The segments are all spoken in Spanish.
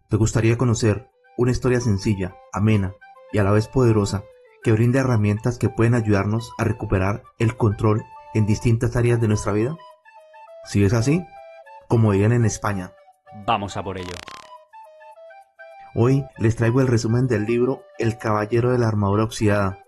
¿Te gustaría conocer una historia sencilla, amena y a la vez poderosa que brinda herramientas que pueden ayudarnos a recuperar el control en distintas áreas de nuestra vida? Si es así, como dirían en España, vamos a por ello. Hoy les traigo el resumen del libro El caballero de la armadura oxidada,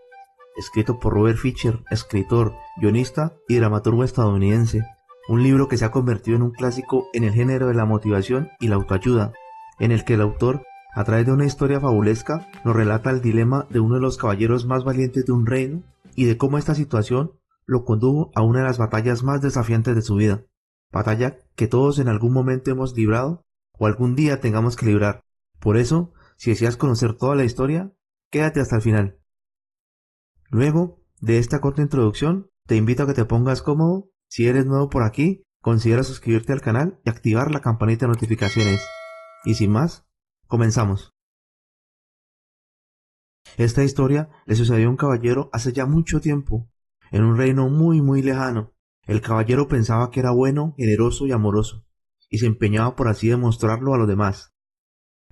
escrito por Robert Fisher, escritor, guionista y dramaturgo estadounidense. Un libro que se ha convertido en un clásico en el género de la motivación y la autoayuda, en el que el autor, a través de una historia fabulesca, nos relata el dilema de uno de los caballeros más valientes de un reino y de cómo esta situación lo condujo a una de las batallas más desafiantes de su vida, batalla que todos en algún momento hemos librado o algún día tengamos que librar. Por eso, si deseas conocer toda la historia, quédate hasta el final. Luego de esta corta introducción, te invito a que te pongas cómodo. Si eres nuevo por aquí, considera suscribirte al canal y activar la campanita de notificaciones. Y sin más, comenzamos. Esta historia le sucedió a un caballero hace ya mucho tiempo, en un reino muy lejano. El caballero pensaba que era bueno, generoso y amoroso, y se empeñaba por así demostrarlo a los demás.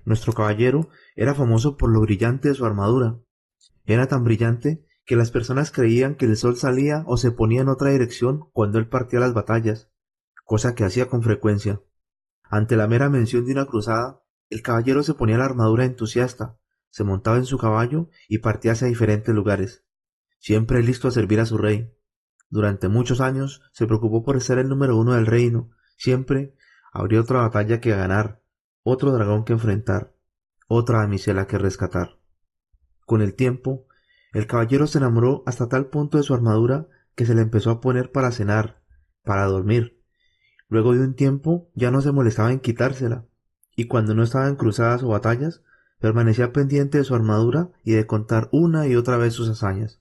Nuestro caballero era famoso por lo brillante de su armadura. Era tan brillante que las personas creían que el sol salía o se ponía en otra dirección cuando él partía a las batallas, cosa que hacía con frecuencia. Ante la mera mención de una cruzada, el caballero se ponía la armadura entusiasta, se montaba en su caballo y partía hacia diferentes lugares, siempre listo a servir a su rey. Durante muchos años se preocupó por ser el número uno del reino. Siempre habría otra batalla que ganar, otro dragón que enfrentar, otra damisela que rescatar. Con el tiempo, el caballero se enamoró hasta tal punto de su armadura que se la empezó a poner para cenar, para dormir. Luego de un tiempo ya no se molestaba en quitársela, y cuando no estaba en cruzadas o batallas, permanecía pendiente de su armadura y de contar una y otra vez sus hazañas.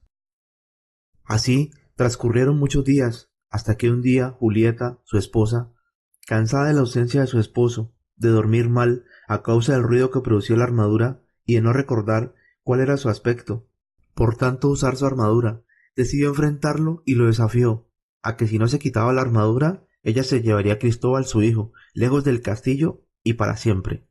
Así transcurrieron muchos días, hasta que un día Julieta, su esposa, cansada de la ausencia de su esposo, de dormir mal a causa del ruido que producía la armadura y de no recordar cuál era su aspecto, por tanto usar su armadura, decidió enfrentarlo y lo desafió a que si no se quitaba la armadura, ella se llevaría a Cristóbal su hijo, lejos del castillo y para siempre.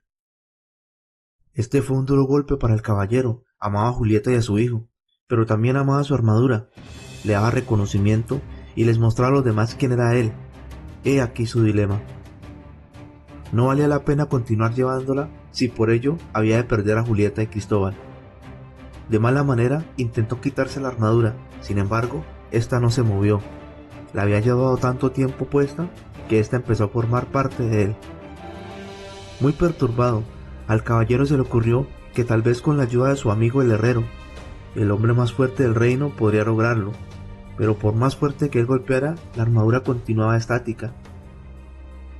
Este fue un duro golpe para el caballero. Amaba a Julieta y a su hijo, pero también amaba su armadura, le daba reconocimiento y les mostraba a los demás quién era él. He aquí su dilema. No valía la pena continuar llevándola si por ello había de perder a Julieta y Cristóbal. De mala manera intentó quitarse la armadura, sin embargo, esta no se movió. La había llevado tanto tiempo puesta que esta empezó a formar parte de él. Muy perturbado, al caballero se le ocurrió que tal vez con la ayuda de su amigo el herrero, el hombre más fuerte del reino, podría lograrlo, pero por más fuerte que él golpeara, la armadura continuaba estática.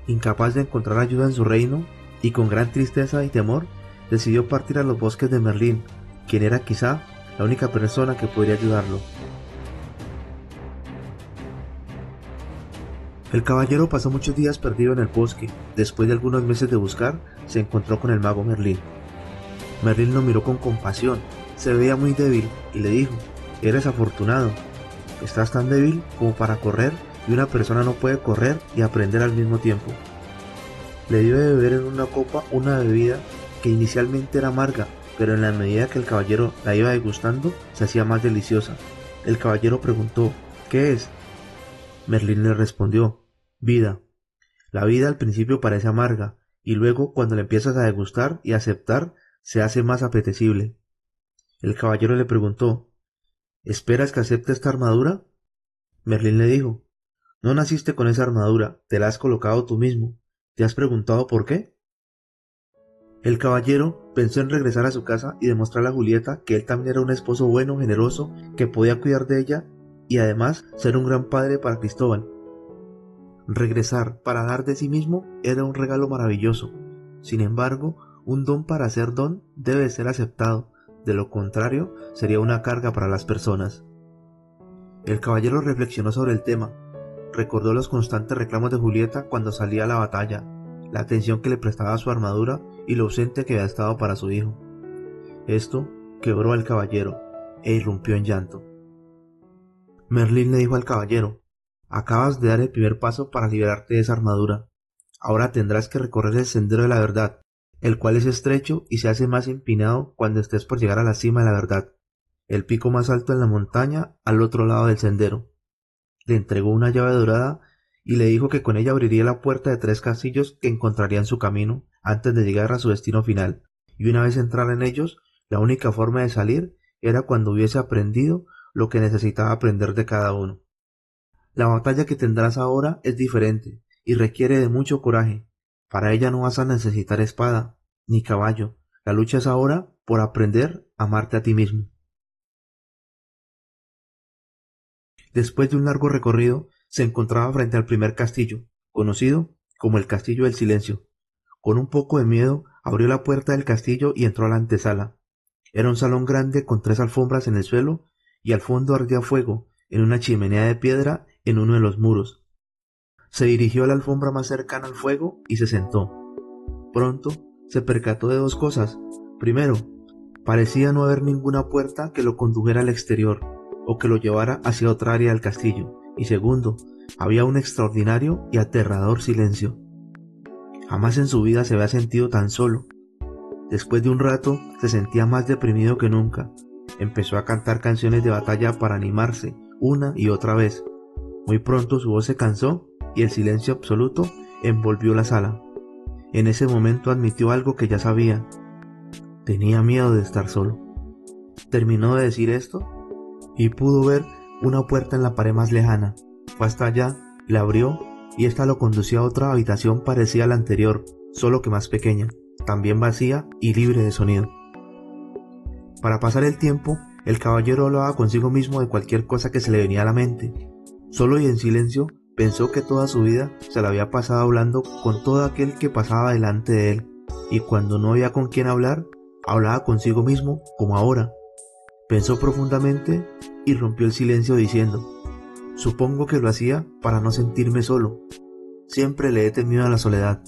Incapaz de encontrar ayuda en su reino, y con gran tristeza y temor, decidió partir a los bosques de Merlín, quien era quizá la única persona que podría ayudarlo. El caballero pasó muchos días perdido en el bosque. Después de algunos meses de buscar, se encontró con el mago Merlín. Merlín lo miró con compasión, se veía muy débil y le dijo: «Eres afortunado, estás tan débil como para correr y una persona no puede correr y aprender al mismo tiempo». Le dio de beber en una copa una bebida que inicialmente era amarga, pero en la medida que el caballero la iba degustando, se hacía más deliciosa. El caballero preguntó: «¿Qué es?». Merlín le respondió: «Vida. La vida al principio parece amarga, y luego cuando la empiezas a degustar y aceptar, se hace más apetecible». El caballero le preguntó: «¿Esperas que acepte esta armadura?». Merlín le dijo: «No naciste con esa armadura, te la has colocado tú mismo. ¿Te has preguntado por qué?». El caballero pensó en regresar a su casa y demostrarle a Julieta que él también era un esposo bueno, generoso, que podía cuidar de ella y además ser un gran padre para Cristóbal. Regresar para dar de sí mismo era un regalo maravilloso. Sin embargo, un don para ser don debe ser aceptado, de lo contrario sería una carga para las personas. El caballero reflexionó sobre el tema, recordó los constantes reclamos de Julieta cuando salía a la batalla, la atención que le prestaba a su armadura y lo ausente que había estado para su hijo. Esto quebró al caballero e irrumpió en llanto. Merlín le dijo al caballero: «Acabas de dar el primer paso para liberarte de esa armadura. Ahora tendrás que recorrer el sendero de la verdad, el cual es estrecho y se hace más empinado cuando estés por llegar a la cima de la verdad, el pico más alto en la montaña al otro lado del sendero. Le entregó una llave dorada y le dijo que con ella abriría la puerta de 3 castillos que encontraría en su camino antes de llegar a su destino final, y una vez entrar en ellos, la única forma de salir era cuando hubiese aprendido lo que necesitaba aprender de cada uno. La batalla que tendrás ahora es diferente y requiere de mucho coraje. Para ella no vas a necesitar espada ni caballo. La lucha es ahora por aprender a amarte a ti mismo. Después de un largo recorrido, se encontraba frente al primer castillo, conocido como el Castillo del Silencio. Con un poco de miedo, abrió la puerta del castillo y entró a la antesala. Era un salón grande con 3 alfombras en el suelo y al fondo ardía fuego en una chimenea de piedra en uno de los muros. Se dirigió a la alfombra más cercana al fuego y se sentó. Pronto se percató de 2 cosas. Primero, parecía no haber ninguna puerta que lo condujera al exterior o que lo llevara hacia otra área del castillo. Y segundo, había un extraordinario y aterrador silencio. Jamás en su vida se había sentido tan solo. Después de un rato se sentía más deprimido que nunca. Empezó a cantar canciones de batalla para animarse una y otra vez. Muy pronto su voz se cansó y el silencio absoluto envolvió la sala. En ese momento admitió algo que ya sabía. Tenía miedo de estar solo. Terminó de decir esto y pudo ver una puerta en la pared más lejana. Fue hasta allá, la abrió y ésta lo conducía a otra habitación parecida a la anterior, solo que más pequeña, también vacía y libre de sonido. Para pasar el tiempo, el caballero hablaba consigo mismo de cualquier cosa que se le venía a la mente. Solo y en silencio pensó que toda su vida se la había pasado hablando con todo aquel que pasaba delante de él, y cuando no había con quien hablar, hablaba consigo mismo como ahora. Pensó profundamente y rompió el silencio diciendo: supongo que lo hacía para no sentirme solo. Siempre le he temido a la soledad.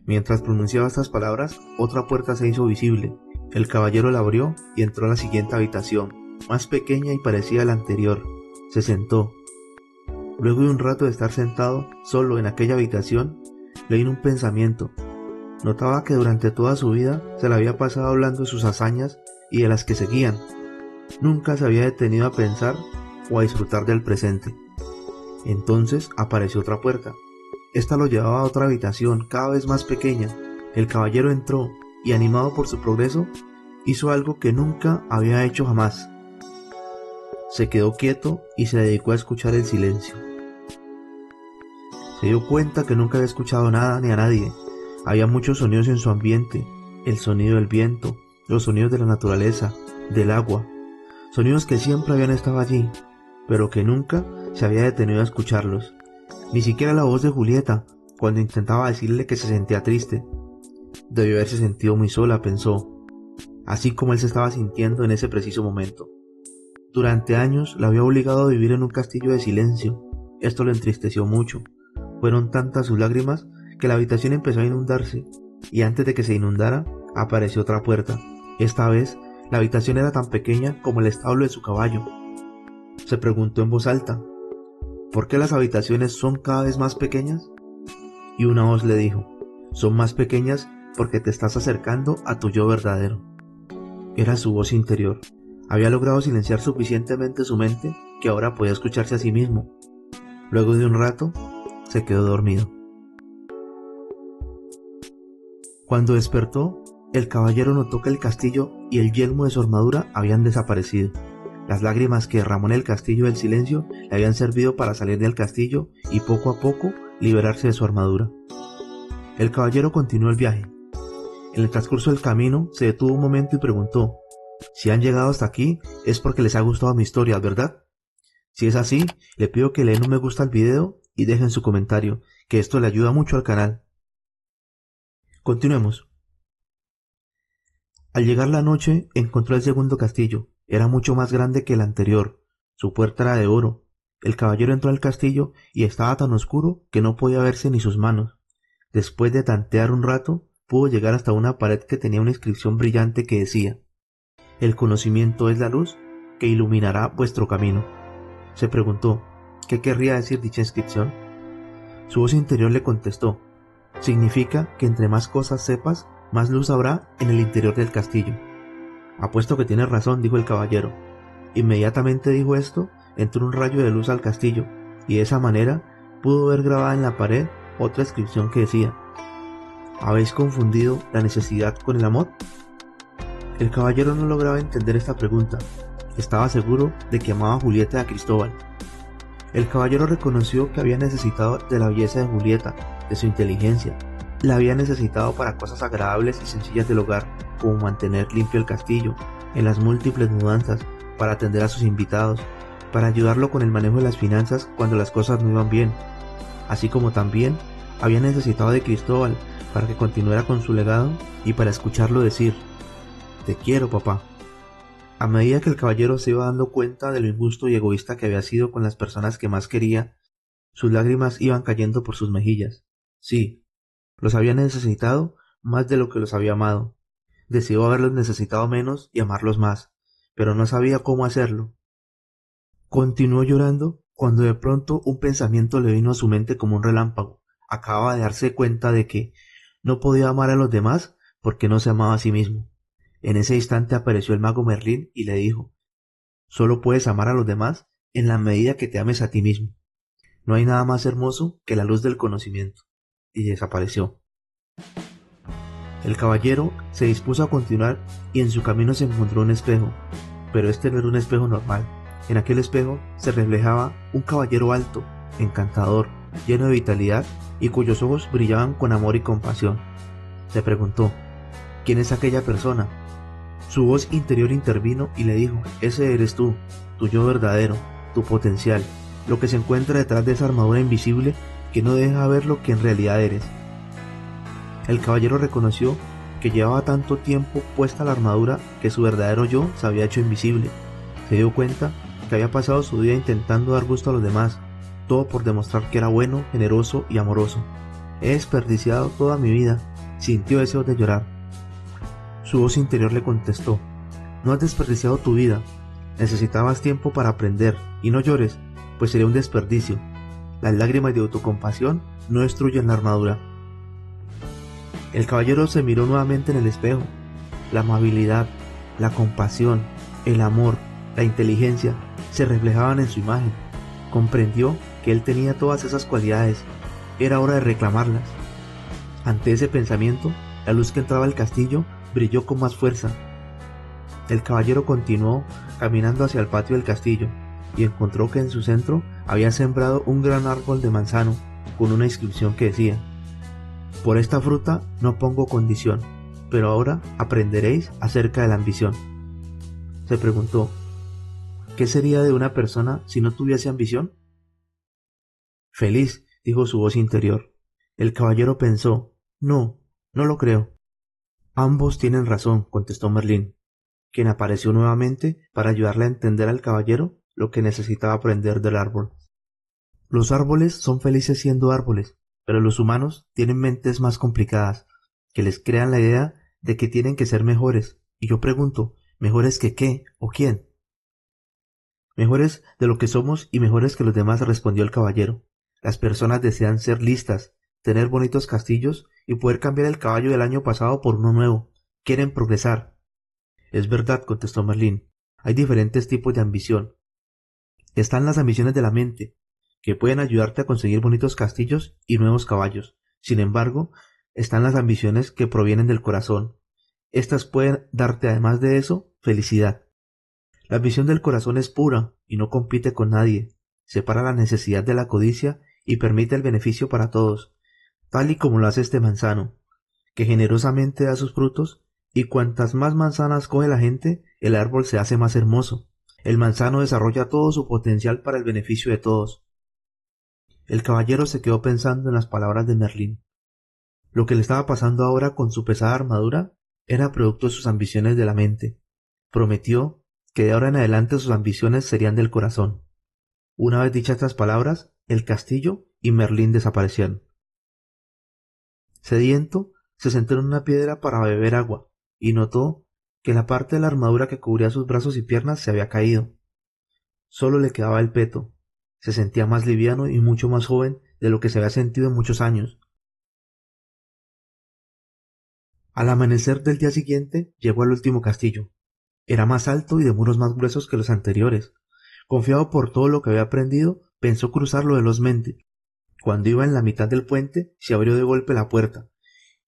Mientras pronunciaba estas palabras, otra puerta se hizo visible. El caballero la abrió y entró a la siguiente habitación, más pequeña y parecida a la anterior. Se sentó. Luego de un rato de estar sentado solo en aquella habitación, le vino un pensamiento. Notaba que durante toda su vida se la había pasado hablando de sus hazañas y de las que seguían. Nunca se había detenido a pensar o a disfrutar del presente. Entonces apareció otra puerta. Esta lo llevaba a otra habitación cada vez más pequeña. El caballero entró y, animado por su progreso, hizo algo que nunca había hecho jamás. Se quedó quieto y se dedicó a escuchar el silencio. Se dio cuenta que nunca había escuchado nada ni a nadie. Había muchos sonidos en su ambiente: el sonido del viento, los sonidos de la naturaleza, del agua, sonidos que siempre habían estado allí, pero que nunca se había detenido a escucharlos. Ni siquiera la voz de Julieta, cuando intentaba decirle que se sentía triste. Debió haberse sentido muy sola, pensó, así como él se estaba sintiendo en ese preciso momento. Durante años la había obligado a vivir en un castillo de silencio. Esto lo entristeció mucho. Fueron tantas sus lágrimas que la habitación empezó a inundarse, y antes de que se inundara, apareció otra puerta. Esta vez, la habitación era tan pequeña como el establo de su caballo. Se preguntó en voz alta: ¿por qué las habitaciones son cada vez más pequeñas? Y una voz le dijo: son más pequeñas porque te estás acercando a tu yo verdadero. Era su voz interior. Había logrado silenciar suficientemente su mente que ahora podía escucharse a sí mismo. Luego de un rato, se quedó dormido. Cuando despertó, el caballero notó que el castillo y el yelmo de su armadura habían desaparecido. Las lágrimas que derramó en el castillo del silencio le habían servido para salir del castillo y poco a poco liberarse de su armadura. El caballero continuó el viaje. En el transcurso del camino se detuvo un momento y preguntó: si han llegado hasta aquí es porque les ha gustado mi historia, ¿verdad? Si es así, le pido que le den un me gusta al video y dejen su comentario, que esto le ayuda mucho al canal. Continuemos. Al llegar la noche, encontró el segundo castillo. Era mucho más grande que el anterior. Su puerta era de oro. El caballero entró al castillo y estaba tan oscuro que no podía verse ni sus manos. Después de tantear un rato, pudo llegar hasta una pared que tenía una inscripción brillante que decía: el conocimiento es la luz que iluminará vuestro camino. Se preguntó, ¿qué querría decir dicha inscripción? Su voz interior le contestó: Significa que entre más cosas sepas, más luz habrá en el interior del castillo. Apuesto que tienes razón, dijo el caballero. Inmediatamente dijo esto, entró un rayo de luz al castillo, y de esa manera pudo ver grabada en la pared otra inscripción que decía: ¿habéis confundido la necesidad con el amor? El caballero no lograba entender esta pregunta. Estaba seguro de que amaba a Julieta y a Cristóbal. El caballero reconoció que había necesitado de la belleza de Julieta, de su inteligencia. La había necesitado para cosas agradables y sencillas del hogar, como mantener limpio el castillo, en las múltiples mudanzas, para atender a sus invitados, para ayudarlo con el manejo de las finanzas cuando las cosas no iban bien, así como también había necesitado de Cristóbal para que continuara con su legado y para escucharlo decir: te quiero, papá. A medida que el caballero se iba dando cuenta de lo injusto y egoísta que había sido con las personas que más quería, sus lágrimas iban cayendo por sus mejillas. Sí, los había necesitado más de lo que los había amado. Deseó haberlos necesitado menos y amarlos más, pero no sabía cómo hacerlo. Continuó llorando cuando de pronto un pensamiento le vino a su mente como un relámpago. Acababa de darse cuenta de que no podía amar a los demás porque no se amaba a sí mismo. En ese instante apareció el mago Merlín y le dijo: solo puedes amar a los demás en la medida que te ames a ti mismo. No hay nada más hermoso que la luz del conocimiento. Y desapareció. El caballero se dispuso a continuar y en su camino se encontró un espejo, pero este no era un espejo normal. En aquel espejo se reflejaba un caballero alto, encantador, lleno de vitalidad y cuyos ojos brillaban con amor y compasión. Se preguntó: ¿quién es aquella persona? Su voz interior intervino y le dijo: ese eres tú, tu yo verdadero, tu potencial, lo que se encuentra detrás de esa armadura invisible que no deja ver lo que en realidad eres. El caballero reconoció que llevaba tanto tiempo puesta la armadura que su verdadero yo se había hecho invisible. Se dio cuenta que había pasado su vida intentando dar gusto a los demás, todo por demostrar que era bueno, generoso y amoroso. He desperdiciado toda mi vida, sintió deseos de llorar. Su voz interior le contestó: no has desperdiciado tu vida, necesitabas tiempo para aprender, y no llores, pues sería un desperdicio. Las lágrimas de autocompasión no destruyen la armadura. El caballero se miró nuevamente en el espejo. La amabilidad, la compasión, el amor, la inteligencia se reflejaban en su imagen. Comprendió que él tenía todas esas cualidades. Era hora de reclamarlas. Ante ese pensamiento, la luz que entraba al castillo brilló con más fuerza. El caballero continuó caminando hacia el patio del castillo y encontró que en su centro había sembrado un gran árbol de manzano con una inscripción que decía: por esta fruta no pongo condición, pero ahora aprenderéis acerca de la ambición. Se preguntó: ¿qué sería de una persona si no tuviese ambición? Feliz, dijo su voz interior. El caballero pensó: no, no lo creo. Ambos tienen razón, contestó Merlín, quien apareció nuevamente para ayudarle a entender al caballero lo que necesitaba aprender del árbol. Los árboles son felices siendo árboles, pero los humanos tienen mentes más complicadas, que les crean la idea de que tienen que ser mejores. Y yo pregunto: ¿mejores que qué o quién? Mejores de lo que somos y mejores que los demás, respondió el caballero. Las personas desean ser listas, tener bonitos castillos y poder cambiar el caballo del año pasado por uno nuevo. Quieren progresar. Es verdad, contestó Merlín. Hay diferentes tipos de ambición. Están las ambiciones de la mente, que pueden ayudarte a conseguir bonitos castillos y nuevos caballos. Sin embargo, están las ambiciones que provienen del corazón. Estas pueden darte, además de eso, felicidad. La ambición del corazón es pura y no compite con nadie. Separa la necesidad de la codicia y permite el beneficio para todos, tal y como lo hace este manzano, que generosamente da sus frutos, y cuantas más manzanas coge la gente, el árbol se hace más hermoso. El manzano desarrolla todo su potencial para el beneficio de todos. El caballero se quedó pensando en las palabras de Merlín. Lo que le estaba pasando ahora con su pesada armadura era producto de sus ambiciones de la mente. Prometió que de ahora en adelante sus ambiciones serían del corazón. Una vez dichas estas palabras, el castillo y Merlín desaparecieron. Sediento, se sentó en una piedra para beber agua y notó que la parte de la armadura que cubría sus brazos y piernas se había caído. Solo le quedaba el peto. Se sentía más liviano y mucho más joven de lo que se había sentido en muchos años. Al amanecer del día siguiente llegó al último castillo. Era más alto y de muros más gruesos que los anteriores. Confiado por todo lo que había aprendido, pensó cruzarlo velozmente. Cuando iba en la mitad del puente, se abrió de golpe la puerta,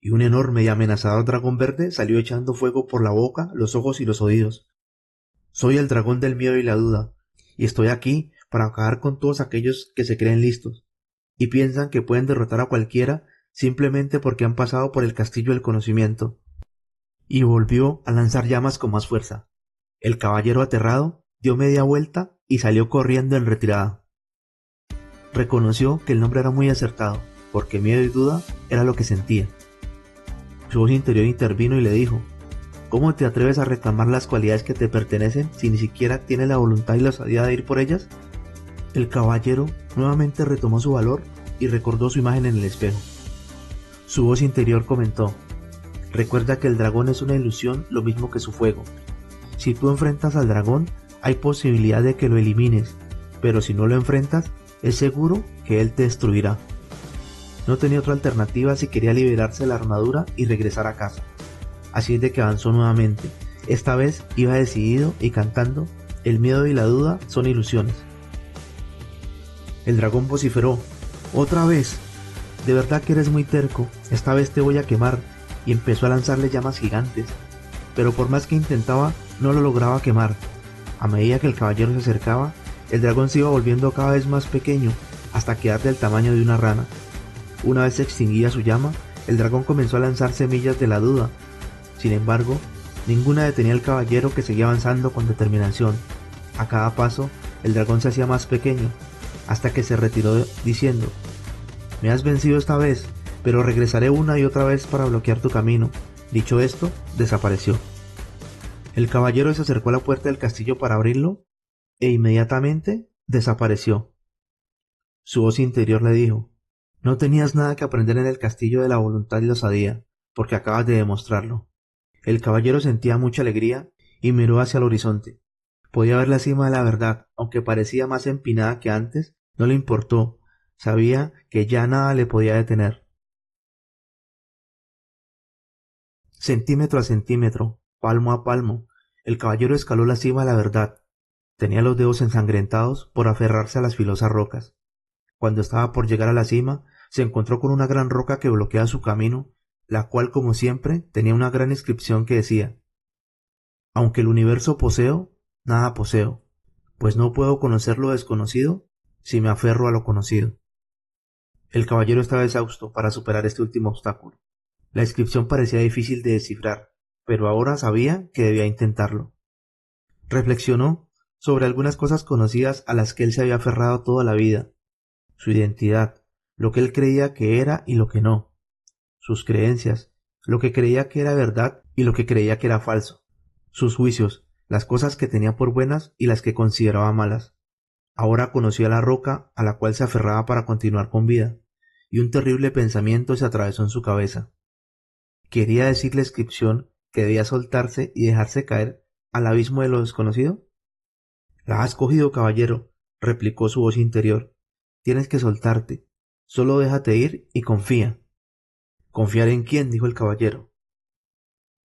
y un enorme y amenazador dragón verde salió echando fuego por la boca, los ojos y los oídos. Soy el dragón del miedo y la duda, y estoy aquí para acabar con todos aquellos que se creen listos, y piensan que pueden derrotar a cualquiera simplemente porque han pasado por el castillo del conocimiento. Y volvió a lanzar llamas con más fuerza. El caballero aterrado dio media vuelta y salió corriendo en retirada. Reconoció que el nombre era muy acertado, porque miedo y duda era lo que sentía. Su voz interior intervino y le dijo: ¿cómo te atreves a reclamar las cualidades que te pertenecen si ni siquiera tienes la voluntad y la osadía de ir por ellas? El caballero nuevamente retomó su valor y recordó su imagen en el espejo. Su voz interior comentó: recuerda que el dragón es una ilusión lo mismo que su fuego. Si tú enfrentas al dragón, hay posibilidad de que lo elimines, pero si no lo enfrentas, es seguro que él te destruirá. No tenía otra alternativa si quería liberarse de la armadura y regresar a casa. Así es de que avanzó nuevamente. Esta vez iba decidido y cantando: el miedo y la duda son ilusiones. El dragón vociferó: otra vez, de verdad que eres muy terco, esta vez te voy a quemar, y empezó a lanzarle llamas gigantes, pero por más que intentaba, no lo lograba quemar. A medida que el caballero se acercaba, el dragón se iba volviendo cada vez más pequeño, hasta quedar del tamaño de una rana. Una vez se extinguía su llama, el dragón comenzó a lanzar semillas de la duda. Sin embargo, ninguna detenía al caballero, que seguía avanzando con determinación. A cada paso, el dragón se hacía más pequeño, hasta que se retiró diciendo: me has vencido esta vez, pero regresaré una y otra vez para bloquear tu camino. Dicho esto, desapareció. El caballero se acercó a la puerta del castillo para abrirlo, e inmediatamente desapareció. Su voz interior le dijo: no tenías nada que aprender en el castillo de la voluntad y la osadía, porque acabas de demostrarlo. El caballero sentía mucha alegría y miró hacia el horizonte. Podía ver la cima de la verdad, aunque parecía más empinada que antes, no le importó. Sabía que ya nada le podía detener. Centímetro a centímetro, palmo a palmo, el caballero escaló la cima de la verdad. Tenía los dedos ensangrentados por aferrarse a las filosas rocas. Cuando estaba por llegar a la cima, se encontró con una gran roca que bloqueaba su camino, la cual, como siempre, tenía una gran inscripción que decía: aunque el universo poseo, nada poseo, pues no puedo conocer lo desconocido si me aferro a lo conocido. El caballero estaba exhausto para superar este último obstáculo. La inscripción parecía difícil de descifrar, pero ahora sabía que debía intentarlo. Reflexionó sobre algunas cosas conocidas a las que él se había aferrado toda la vida: su identidad, lo que él creía que era y lo que no; sus creencias, lo que creía que era verdad y lo que creía que era falso; sus juicios, las cosas que tenía por buenas y las que consideraba malas. Ahora conocía la roca a la cual se aferraba para continuar con vida, y un terrible pensamiento se atravesó en su cabeza. ¿Quería decir la inscripción que debía soltarse y dejarse caer al abismo de lo desconocido? La has cogido, caballero, replicó su voz interior. Tienes que soltarte. Solo déjate ir y confía. ¿Confiar en quién?, dijo el caballero.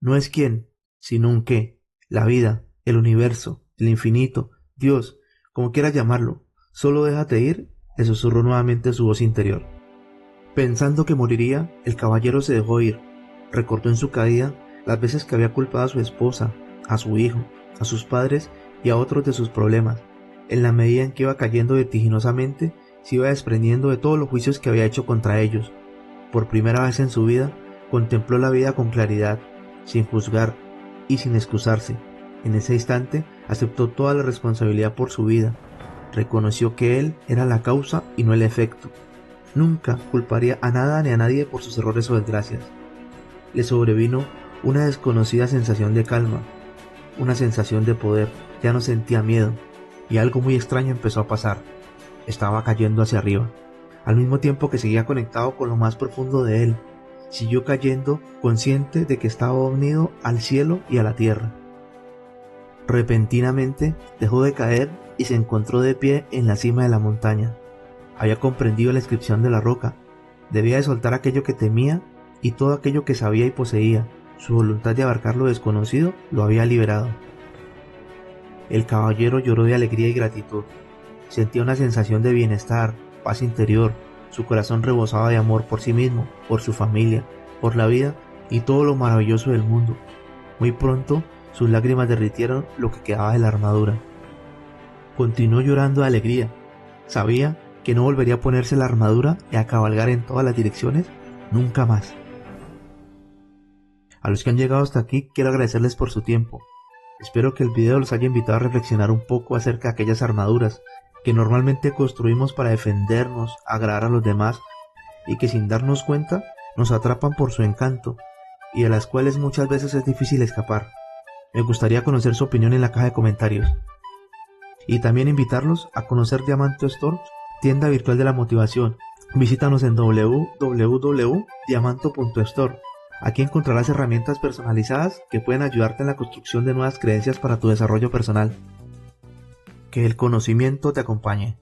No es quién, sino un qué. La vida, el universo, el infinito, Dios, como quieras llamarlo. Solo déjate ir, le susurró nuevamente su voz interior. Pensando que moriría, el caballero se dejó ir. Recordó en su caída las veces que había culpado a su esposa, a su hijo, a sus padres y a otros de sus problemas. En la medida en que iba cayendo vertiginosamente, se iba desprendiendo de todos los juicios que había hecho contra ellos. Por primera vez en su vida, contempló la vida con claridad, sin juzgar y sin excusarse. En ese instante, aceptó toda la responsabilidad por su vida. Reconoció que él era la causa y no el efecto. Nunca culparía a nada ni a nadie por sus errores o desgracias. Le sobrevino una desconocida sensación de calma, una sensación de poder. Ya no sentía miedo, y algo muy extraño empezó a pasar. Estaba cayendo hacia arriba, al mismo tiempo que seguía conectado con lo más profundo de él. Siguió cayendo, consciente de que estaba unido al cielo y a la tierra. Repentinamente dejó de caer y se encontró de pie en la cima de la montaña. Había comprendido la inscripción de la roca. Debía de soltar aquello que temía y todo aquello que sabía y poseía. Su voluntad de abarcar lo desconocido lo había liberado. El caballero lloró de alegría y gratitud. Sentía una sensación de bienestar, paz interior. Su corazón rebosaba de amor por sí mismo, por su familia, por la vida y todo lo maravilloso del mundo. Muy pronto, sus lágrimas derritieron lo que quedaba de la armadura. Continuó llorando de alegría. Sabía que no volvería a ponerse la armadura y a cabalgar en todas las direcciones nunca más. A los que han llegado hasta aquí, quiero agradecerles por su tiempo. Espero que el video los haya invitado a reflexionar un poco acerca de aquellas armaduras que normalmente construimos para defendernos, agradar a los demás y que sin darnos cuenta nos atrapan por su encanto y de las cuales muchas veces es difícil escapar. Me gustaría conocer su opinión en la caja de comentarios. Y también invitarlos a conocer Diamanto Store, tienda virtual de la motivación. Visítanos en www.diamanto.store. Aquí encontrarás herramientas personalizadas que pueden ayudarte en la construcción de nuevas creencias para tu desarrollo personal. Que el conocimiento te acompañe.